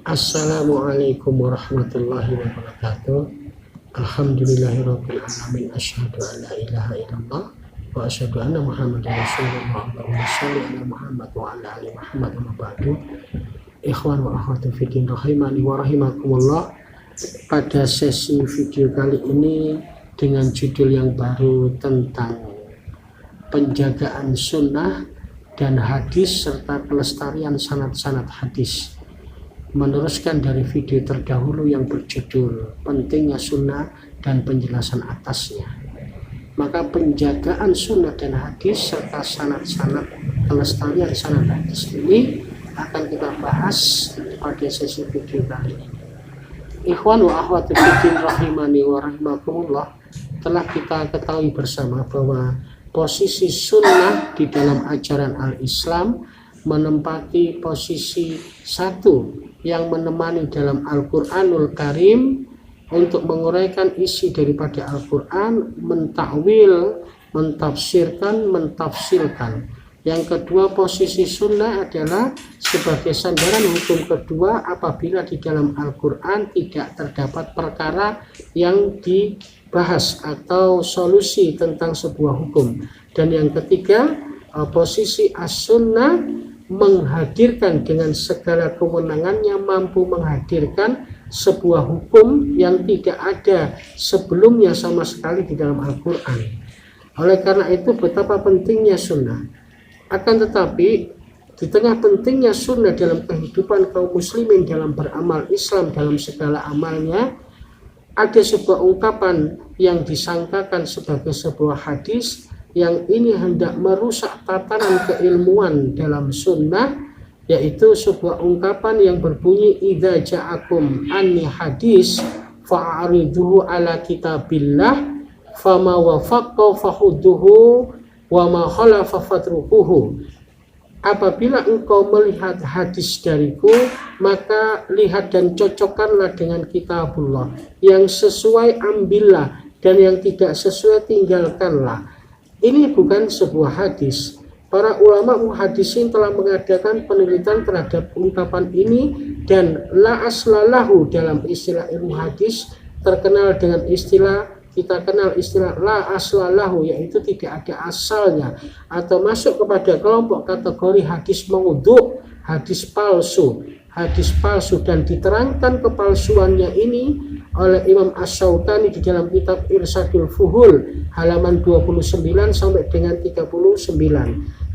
Assalamualaikum warahmatullahi wabarakatuh. Alhamdulillahirabbil alamin. Asyhadu an la ilaha illallah wa asyhadu anna Muhammadar Rasulullah. Allahumma shalli ala Muhammad wa ala ali Muhammad. Amma ba'du. Ikhwan wa akhwati fiddin rahimani wa rahimakumullah. Pada sesi video kali ini dengan judul yang baru tentang penjagaan sunnah dan hadis serta pelestarian sanad-sanad hadis, meneruskan dari video terdahulu yang berjudul pentingnya sunnah dan penjelasan atasnya. Maka penjagaan sunnah dan hadis serta sanad-sanad pelestarian sanad hadis ini akan kita bahas pada sesi video kali ini. Ikhwan wa akhwati fiddin rahimani wa rahimakumullah, telah kita ketahui bersama bahwa posisi sunnah di dalam ajaran al-Islam menempati posisi satu yang menemani dalam Al-Quranul Karim untuk menguraikan isi daripada Al-Quran, mentakwil, mentafsirkan, mentafsilkan. Yang kedua, posisi sunnah adalah sebagai sandaran hukum kedua apabila di dalam Al-Quran tidak terdapat perkara yang dibahas atau solusi tentang sebuah hukum. Dan yang ketiga, posisi as-sunnah menghadirkan dengan segala kewenangannya, mampu menghadirkan sebuah hukum yang tidak ada sebelumnya sama sekali di dalam Al-Quran. Oleh karena itu betapa pentingnya sunnah. Akan tetapi di tengah pentingnya sunnah dalam kehidupan kaum muslimin dalam beramal Islam dalam segala amalnya, ada sebuah ungkapan yang disangkakan sebagai sebuah hadis yang ini hendak merusak tatanan keilmuan dalam sunnah, yaitu sebuah ungkapan yang berbunyi idza ja'akum anni hadis fa'ariduhu ala kitabillah fama wafaqqa fahuduhu wa ma khalafa fatrukuhu. Apabila engkau melihat hadis dariku, maka lihat dan cocokkanlah dengan kitabullah. Yang sesuai ambillah, dan yang tidak sesuai tinggalkanlah. Ini bukan sebuah hadis. Para ulama muhadisin telah mengadakan penelitian terhadap ungkapan ini, dan la aslalahu dalam istilah ilmu hadis terkenal dengan istilah, kita kenal istilah la aslalahu, yaitu tidak ada asalnya, atau masuk kepada kelompok kategori hadis maudhu', hadis palsu, dan diterangkan kepalsuannya ini oleh Imam Asy-Syaukani di dalam kitab Irsyadul Fuhul halaman 29 sampai dengan 39.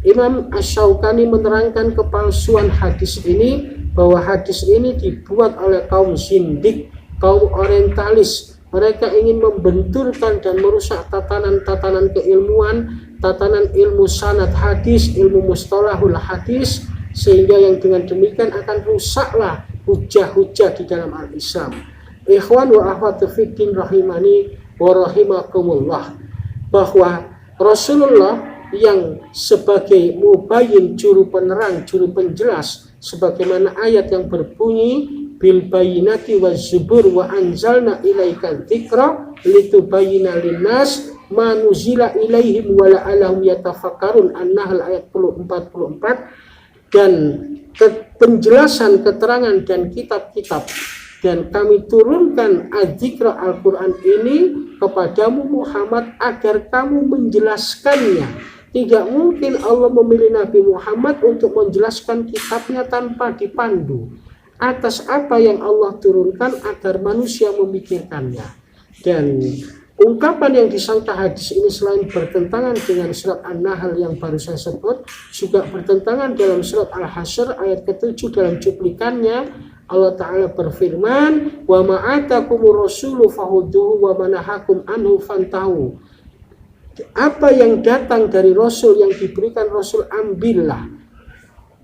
Imam Asy-Syaukani menerangkan kepalsuan hadis ini, bahwa hadis ini dibuat oleh kaum zindik, kaum orientalis. Mereka ingin membenturkan dan merusak tatanan-tatanan keilmuan, tatanan ilmu sanad hadis, ilmu mustalahul hadis, sehingga yang dengan demikian akan rusaklah hujah-hujah di dalam al-Islam. Ikhwan wa akhwati fiddin rahimani wa rahimakumullah, bahwa Rasulullah yang sebagai mubayyin, juru penerang, juru penjelas, sebagaimana ayat yang berbunyi bil bayyinati waz zubur wa anzalna ilaika dzikra litubayyina linnas ma nuzila ilaihim wa la'allahum yatafakkarun, An-Nahl ayat 44. Dan penjelasan, keterangan dan kitab-kitab, dan kami turunkan adzikra Al-Quran ini kepadamu Muhammad agar kamu menjelaskannya. Tidak mungkin Allah memilih Nabi Muhammad untuk menjelaskan kitabnya tanpa dipandu atas apa yang Allah turunkan agar manusia memikirkannya. Dan ungkapan yang disangka hadis ini selain bertentangan dengan surat An-Nahl yang baru saya sebut, juga bertentangan dalam surat Al-Hasyr ayat ke-7 dalam cuplikannya. Allah Ta'ala berfirman, wa ma'atakumur rasulu fahuduhu wa manahakum anhu fantahu. Apa yang datang dari Rasul, yang diberikan Rasul, ambillah.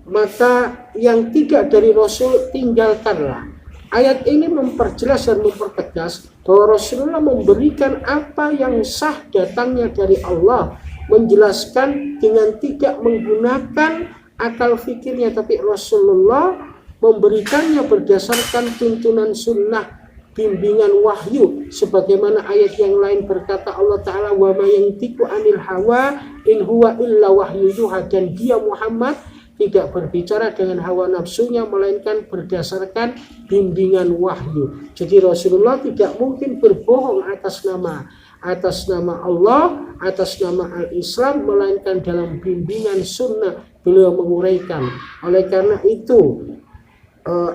Maka yang tidak dari Rasul, tinggalkanlah. Ayat ini memperjelas dan mempertegas bahwa Rasulullah memberikan apa yang sah datangnya dari Allah, menjelaskan dengan tidak menggunakan akal fikirnya, tapi Rasulullah memberikannya berdasarkan tuntunan sunnah, bimbingan wahyu, sebagaimana ayat yang lain berkata Allah Ta'ala, wa ma yantiqu anil hawa in huwa illa wahyu yuha, dan dia Muhammad tidak berbicara dengan hawa nafsunya, melainkan berdasarkan bimbingan wahyu. Jadi Rasulullah tidak mungkin berbohong atas nama Allah, atas nama al-Islam, melainkan dalam bimbingan sunnah beliau menguraikan. Oleh karena itu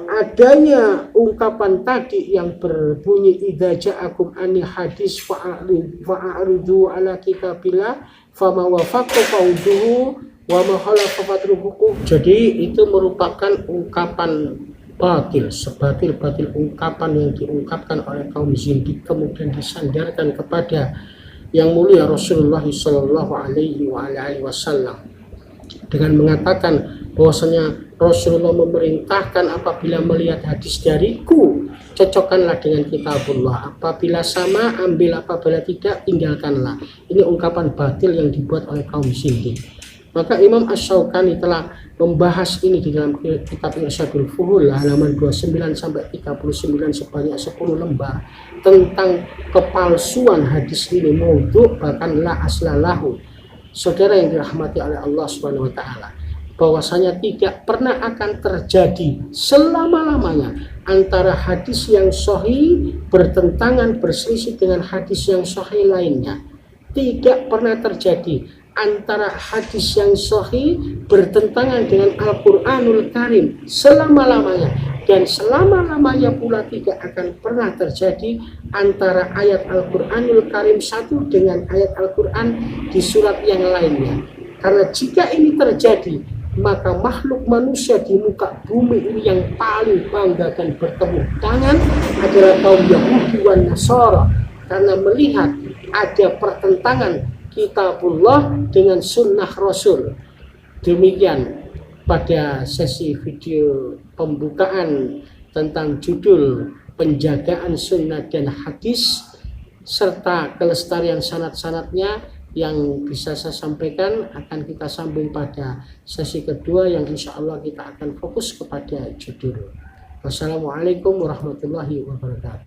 adanya ungkapan tadi yang berbunyi idza ja'akum anil hadis fa'aridu ala kitabillah fama wafaqa fauduhu wa ma khalafa fatruhu. Jadi itu merupakan ungkapan batil, sebatil-batil ungkapan yang diungkapkan oleh kaum zindik kemudian disandarkan kepada yang mulia Rasulullah sallallahu alaihi wasallam dengan mengatakan bahwasanya Rasulullah memerintahkan apabila melihat hadis dariku cocokkanlah dengan kitabullah, apabila sama ambil, apabila tidak tinggalkanlah. Ini ungkapan batil yang dibuat oleh kaum zindik. Maka Imam Asy-Syaukani telah membahas ini di dalam kitab Irsyadul Fuhul halaman 29 sampai 39 sebanyak 10 lembar tentang kepalsuan hadis ini, maudhu bahkan la aslalahu. Saudara yang dirahmati oleh Allah Subhanahu wa taala, bahwasanya tidak pernah akan terjadi selama-lamanya antara hadis yang sahih bertentangan berselisih dengan hadis yang sahih lainnya. Tidak pernah terjadi antara hadis yang sahih bertentangan dengan Al-Qur'anul Karim selama-lamanya, dan selama-lamanya pula tidak akan pernah terjadi antara ayat Al-Qur'anul Karim satu dengan ayat Al-Qur'an di surat yang lainnya. Karena jika ini terjadi, maka makhluk manusia di muka bumi ini yang paling bangga dan bertemu tangan adalah kaum Yahudi dan Nasara, karena melihat ada pertentangan kitabullah dengan sunnah Rasul. Demikian pada sesi video pembukaan tentang judul penjagaan sunnah dan hadis serta kelestarian sanad-sanadnya yang bisa saya sampaikan akan kita sambung pada sesi kedua yang insya Allah kita akan fokus kepada judul. Wassalamualaikum warahmatullahi wabarakatuh.